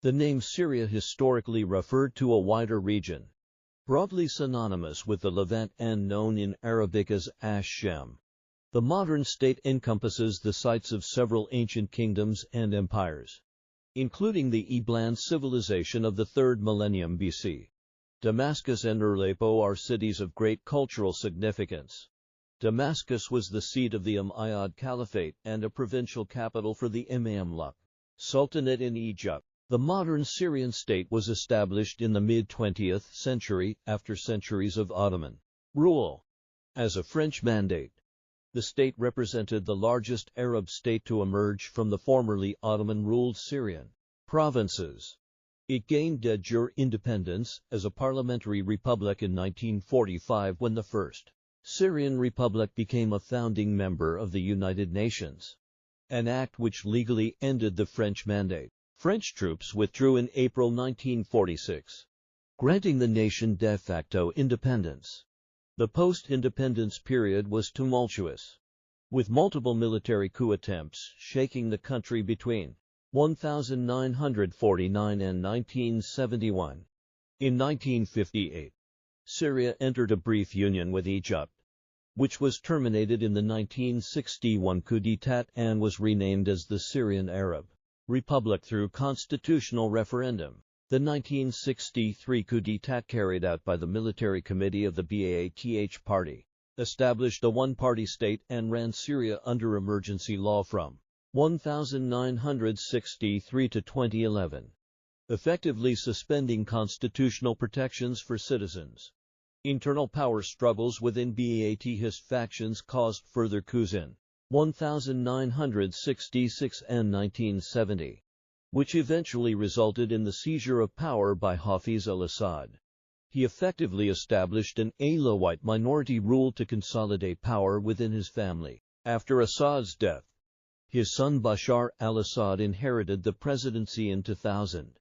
The name Syria historically referred to a wider region, broadly synonymous with the Levant and known in Arabic as Ash-Shem. The modern state encompasses the sites of several ancient kingdoms and empires, including the Eblan civilization of the 3rd millennium BC. Damascus and Aleppo are cities of great cultural significance. Damascus was the seat of the Umayyad Caliphate and a provincial capital for the Mamluk Sultanate in Egypt. The modern Syrian state was established in the mid-20th century after centuries of Ottoman rule. As a French mandate, the state represented the largest Arab state to emerge from the formerly Ottoman-ruled Syrian provinces. It gained de jure independence as a parliamentary republic in 1945 when the First Syrian Republic became a founding member of the United Nations, an act which legally ended the French mandate. French troops withdrew in April 1946, granting the nation de facto independence. The post-independence period was tumultuous, with multiple military coup attempts shaking the country between 1949 and 1971. In 1958, Syria entered a brief union with Egypt, which was terminated in the 1961 coup d'état and was renamed as the Syrian Arab Republic through constitutional referendum. The 1963 coup d'état carried out by the military committee of the Ba'ath Party established a one-party state and ran Syria under emergency law from 1963 to 2011, effectively suspending constitutional protections for citizens. Internal power struggles within Ba'athist factions caused further coups in 1966 and 1970, which eventually resulted in the seizure of power by Hafiz al-Assad. He effectively established an Alawite minority rule to consolidate power within his family. After Assad's death, his son Bashar al-Assad inherited the presidency in 2000.